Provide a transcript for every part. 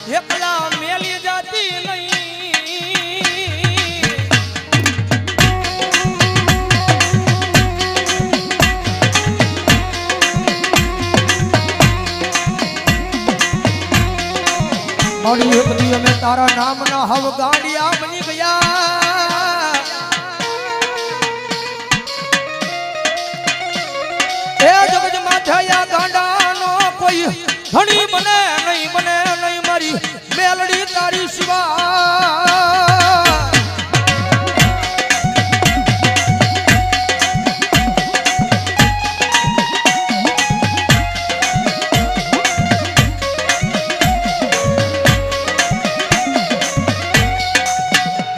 એકલા મેલી જાતી નહીં મારી એક દી અમે તારા નામના હવ ગાંડિયા બની ગયા એ જગત માથાયા ગાંડાનો કોઈ ધણી બને નહીં મારી મેલડી તારી સિવા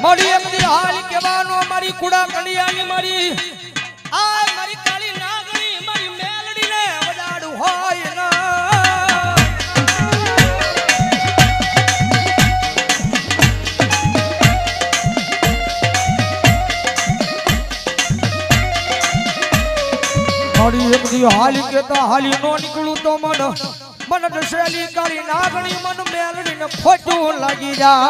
મારી એક દી હાલ કેવાનો મારી કુડા કલિયાની મારી આ મારી કાળી નાગણી મારી મેલડીને વડાડું હોય ના મારી એક દી હાલી કેતા હાલી નો નીકળું તો મન દશેલી કાળી નાગણી મન મેલડીને ખોટું લાગી જા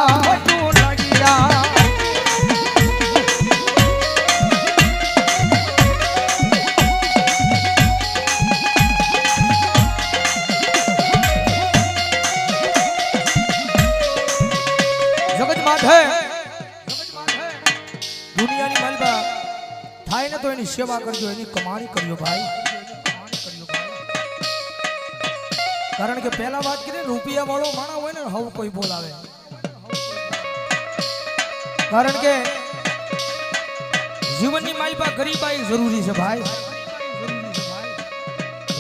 દુનિયાની માલબા થાય ને તો એની સેવા કરજો એની કમાણી કરજો ભાઈ કારણ કે પહેલા વાત કરીએ રૂપિયા વાળો માણા હોય ને હવ કોઈ બોલાવે કારણ કે જીવનની માલબા ગરીબાઈ જરૂરી છે ભાઈ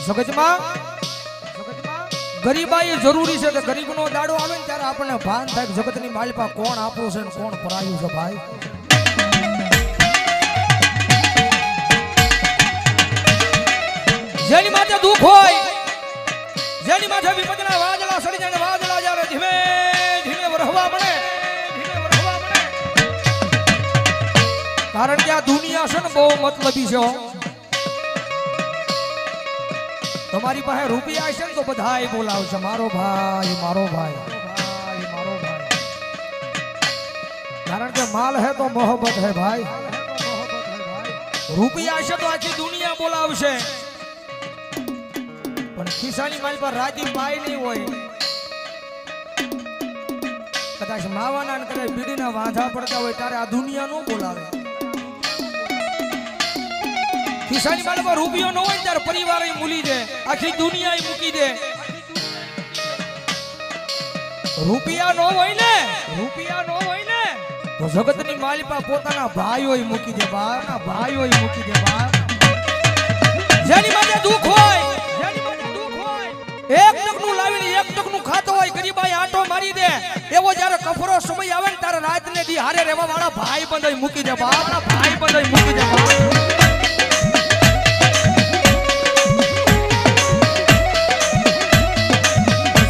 જગતમાં ગરીબાઈ જરૂરી છે કે ગરીબનો દાડો આવે ને ત્યારે આપણને ભાન થાય કે જગતની માલપા કોણ આપણું છે ને કોણ પરાયું છે ભાઈ જેની માથે દુઃખ હોય જેની માથે વિપદના વાદળા સડી જાય વાદળા જ્યારે ધીમે ધીમે વરહવા મળે કારણ કે આ દુનિયા છે ને બહુ મતલબી છે તમારી પાસે રૂપિયા હશે ને તો બધાય બોલાવશે મારો ભાઈ કારણ કે માલ હે તો મોહબ્બત હે ભાઈ રૂપિયા હશે તો આખી દુનિયા બોલાવશે પણ ખિસ્સાની માલ પર રાજી પાય નહીં હોય કદાચ માવાના ને કદાચ બીડીના વાંધા પડતા હોય ત્યારે આ દુનિયા નો બોલાવે ખિસ્સાની માલ પર રૂપિયો ન હોય ત્યારે પરિવાર મૂલી દે આખી દુનિયા મૂકી દે રૂપિયા નો હોય ને તો જગતની માલિપા પોતાના ભાઈઓય મૂકી દે જેની માટે દુઃખ હોય એક ટકનું લાવીને એક ટકનું ખાતો હોય ગરીબાઈ આટો મારી દે એવો જ્યારે કફરો સમય આવે ને ત્યારે રાત ને દી હારે રહેવા વાળા ભાઈ બંધાઈ મૂકી દે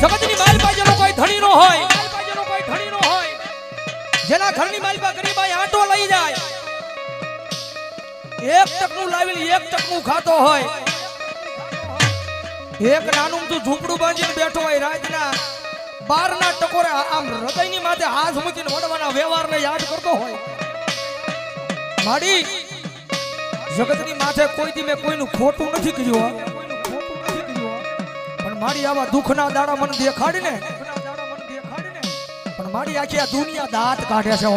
જગતની માલિપા જેનો કોઈ ધણી નો હોય જેના ઘરની માલિપા ગરીબાઈ આટો લઈ જાય એક ટકનું લાવીને એક ટકનું ખાતો હોય એક નાનું તું ઝૂંપડું બાંધીને બેઠો હોય રાતના 12 ના ટકોરે આમ હૃદયની માથે હાથ મૂકીને વડવાના વ્યવહારને યાદ કરતો હોય માડી જગતની માથે કોઈ દી મેં કોઈનું ખોટું નથી કર્યું પણ મારી આવા દુઃખના દાડા મને દેખાડીને પણ મારી આખી આ દુનિયા દાંત કાઢે છે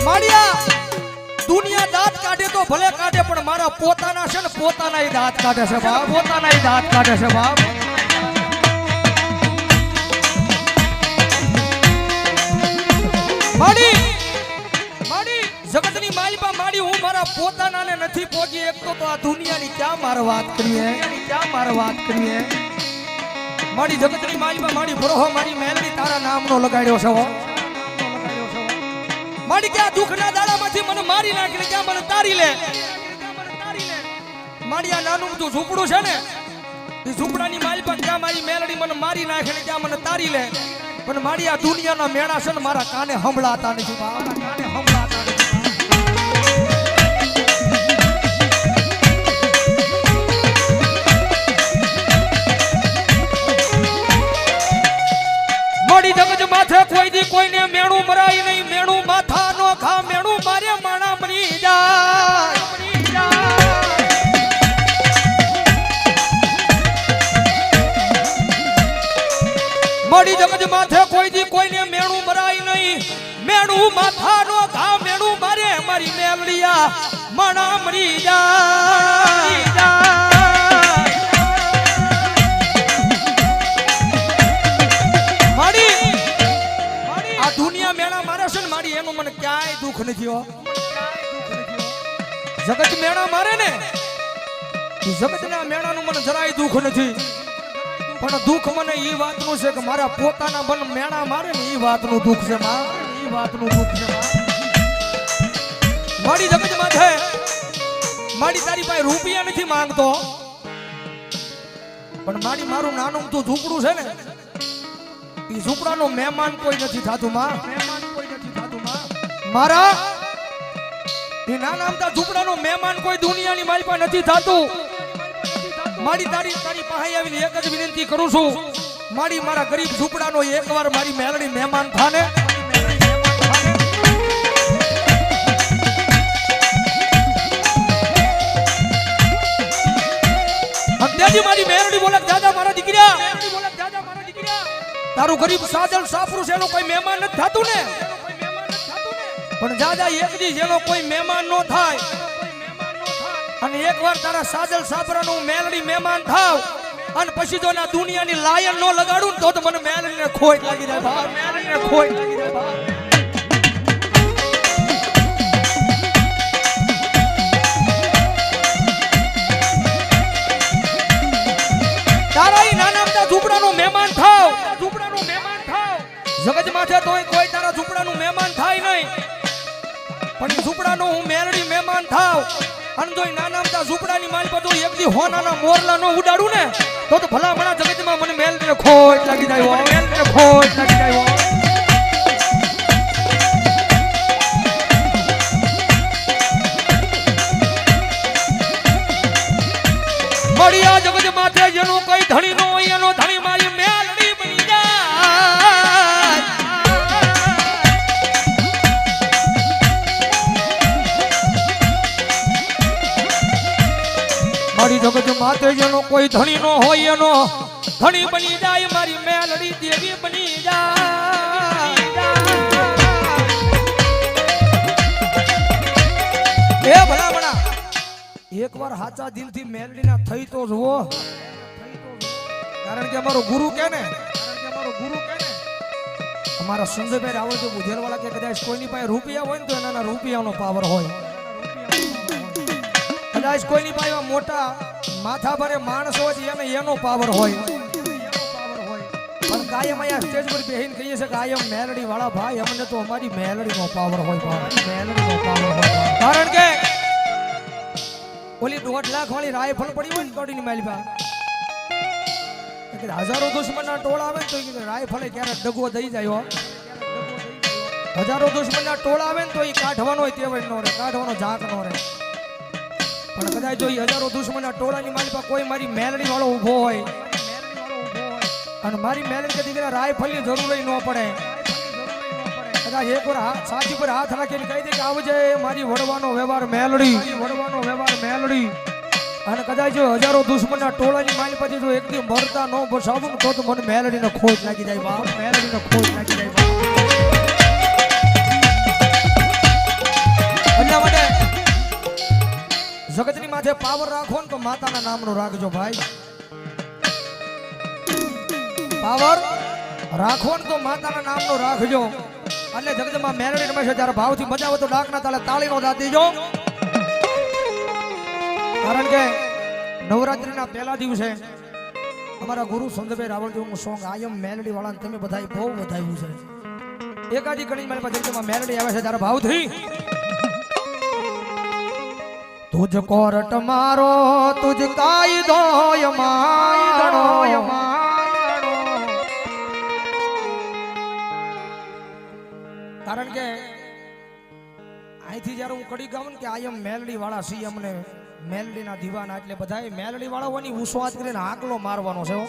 માડિયા દુનિયા દાંત કાઢે તો ભલે કાઢે પણ મારા પોતાના છે ને પોતાના દાંત કાઢે છે બાપ માડી જગતની માલિપા માડી હું મારા પોતાનાને નથી પહોંચી એક તો આ દુનિયાની ક્યાં મારે વાત કરીએ મારી જગતની માલિપા મારી ભરોહો મારી મેલડી તારા નામનો લગાડ્યો છે મારી કે આ દુઃખના દાડામાંથી મને મારી નાખીને ક્યાં મને તારી લે મારી આ નાનું તું ઝૂંપડું છે ને એ ઝૂંપડાની માલિપા ક્યાં મારી મેલડી મને મારી નાખીને ક્યાં મને તારી લે પણ મારી આ દુનિયાના મેળા છે ને મારા કાને સંભળાતા નથી મારી જગત માથે કોઈ દી કોઈને મેણું મરાય નહીં મેણું માથાનો ઘા મેણું મારે મારી મેલડિયા મણા મરી જાય મારી આ દુનિયા મેણા મારે છે ને મારી એનું મને ક્યાંય દુઃખ નથી હો જગત મેણા મારે ને જગતના મેણાનું મને જરાય દુઃખ નથી પણ દુઃખ મને એ વાતનું છે કે મારા પોતાના મન મેણા મારે ને એ વાતનું દુઃખ છે એ વાતનું દુઃખ છે મારી જગત માથે મારી તારી પાસે રૂપિયા નથી માંગતો પણ મારી મારું નાનું તું ઝૂંપડું છે ને એ ઝૂંપડાનો મહેમાન કોઈ નથી થતું માં મારા એ નાના અમથા ઝૂંપડાનો મહેમાન કોઈ દુનિયાની મારી પાસે નથી થતું મારી તારી પાસે આવીને એક જ વિનંતી કરું છું મારી મારા ગરીબ ઝૂંપડાનો એકવાર મારી મેલડી મહેમાન થાને મારી મેલડી બોલે દાદા મારા દીકરા તારું ગરીબ સાજલ સાફરું છે એનો કોઈ મહેમાન નથી થતું ને પણ દાદા એક દી જેનો કોઈ મહેમાન નો થાય અને એકવાર તારા સાજલ સાફરાનું મેલડી મહેમાન થાવ અને પછી જો ના દુનિયાની લાયન નો લગાડું તો મને મેલડીને ખોટ લાગી જાય બા મેલડીને ખોટ લાગી જાય બા તારા ઈ નાના મોટા ઝૂંપડાનું મહેમાન થાવ જગત માથે તોય કોઈ તારા ઝૂંપડાનું મહેમાન થાય નહીં પણ ઝૂંપડાનું હું મેલડી મહેમાન થાવ અને જો નાના મોટા ઝૂંપડાની માલ પર એક દી હોનાના મોરલા નો ઉડાડું ને તો ભલામણા જગતમાં મને મેલડીને ખોટ લાગી જાય મેલડીને ખોટ લાગી જાય મળી આ જગત માથે જેનો કોઈ ધણી નો હોય એનો ધણી મારી મેલડી બની જાય મારી જગત માથે જેનો કોઈ ધણી નો હોય એનો ધણી બની જાય મારી મેલડી દેવી બની જાય એ ભલામણા એકવાર હાચા દિલથી મેલડીના થઈ તો જુઓ કારણ કે અમારો ગુરુ કે ને અમારા સંજયભાઈ રાવળજી બુધેલવાળા કે કદાચ કોઈની પાસે રૂપિયા હોય ને તો એના રૂપિયાનો પાવર હોય કદાચ કોઈની પાસે મોટા માથા ભરે માણસ હોય એને એનો પાવર હોય પણ કાયમ અહીંયા સ્ટેજ પર બેહીને કહીએ છે કે કાયમ મેલડી વાળા ભાઈ અમને તો અમારી મેલડીનો પાવર હોય મેલડીનો પાવર હોય કારણ કે ઓલી 1.5 લાખ વાળી રાયફલ પડી હોય ને તોડીની માલી પાસે હજારો દુશ્મનના ટોળા આવે ને તો રાયફલે ક્યારેક ડગો દઈ જાય હજારો દુશ્મનના ટોળા આવે ને તો એ કાઢવાનો તેવડ નો રહે કાઢવાનો ઝાક નો રહે પણ કદાચ જો હજારો દુશ્મનના ટોળાની માલી પાસે કોઈ મારી મેલડી વાળો ઊભો હોય અને મારી મેલડી કે દીકરા રાયફલની જરૂર ન પડે કદાચ એકવાર સાચી પર હાથ રાખીને કહી દે કે આવજે મારી વડવાનો વ્યવહાર મેલડી અને કદાચ જો હજારો દુશ્મનના ટોળાની માલી પછી જો એક દી મરતા ન બસાવું તો મને મેલડીને ખોટ લાગી જાય બાપ મેલડીને ખોટ લાગી જાય બાપ એટલા માટે જગતની માથે પાવર રાખો ને તો માતાના નામનો રાખજો ભાઈ પાવર રાખો ને તો માતાના નામનો રાખજો એટલે જગતમાં મેલડી રમે છે ત્યારે ભાવથી મજા આવે તો ડાકના તાળે તાળીનો દાદ દેજો કારણ કે નવરાત્રીના પહેલા દિવસે અમારા ગુરુ સંજયભાઈ રાવળજીનું સોંગ આયમ મેલડી વાળાને તમે બધાય બહુ વધાવ્યું છે એકાદી કણી મારી પાસે જગતમાં મેલડી આવે છે ત્યારે ભાવથી તુજ કોરટ મારો તુજ કાયદો યમાણો કારણ કે અહીંથી જયારે હું કડી ગાઉં ને કે આયમ મેલડી વાળા સી અમને મેલડીના દીવાના એટલે બધાય મેલડી વાળાઓની ઉસ્વાદ કરીને આકલો મારવાનો છે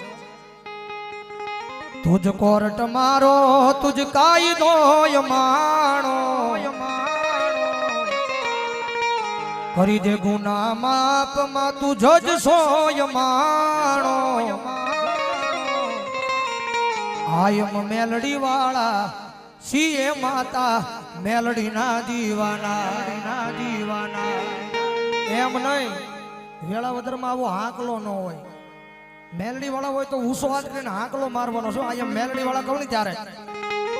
તુજ કોરટ મારો તુજ કાયદો યમાણો કરી દે ગુના માપ માં તું જજ સો યમાણો આયમ મેલડી વાળા સીએ માતા મેલડી ના દીવાના એમ નહીં વેળાવદર માં આવો હાંકલો ન હોય મેલડી વાળા હોય તો ઉસો હાથ કરીને હાંકલો મારવાનો છો આયમ મેલડી વાળા કહું ને ત્યારે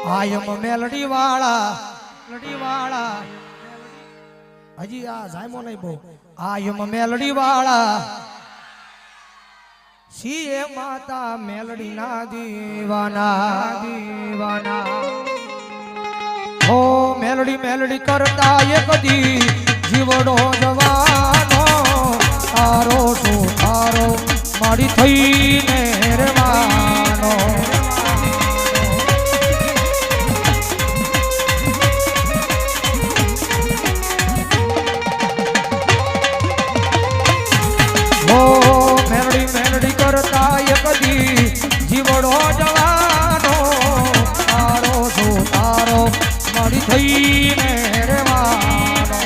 આયમ મેલડી વાળા હજી આ જાયમો નહીં બહુ આયમ મેલડી વાળા સીએ માતા મેલડી ના દીવાના ઓ મેલડી કરતા એક દી જીવડો જવાનો તારો શું તારો મારી થઈને રહેવાનો ઓ મેલડી કરતા એક દી જીવડો જવાનો તારો શું તારો મારી થઈને રહેવાનો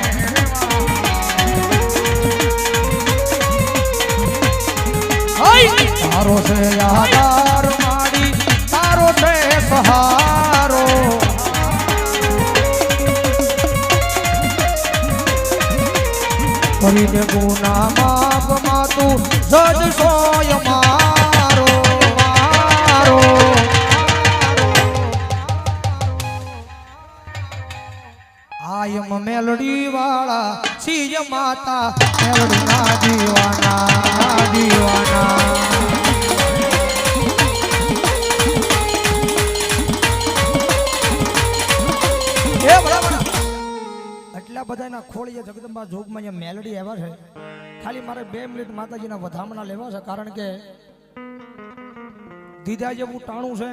તારો છે આધાર મારી તારો છે સહારો કરી દે ગુના માપમાં તું જજ સોય મારો આયમ મેલડી વાળા સીય માતા મેલડી ના દીવાના એ બરાબર એટલા બધાના ખોળીએ જગદંબા જોગમાં જે મેલડી આવ્યા છે ખાલી મારે 2 મિનિટ માતાજીના વધામણા લેવા છે કારણ કે દીધા જેવું ટાણું છે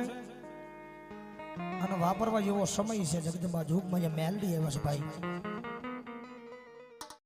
અને વાપરવા જેવો સમય છે જગદંબા જોગમાં જે મેલડી આવ્યા છે ભાઈ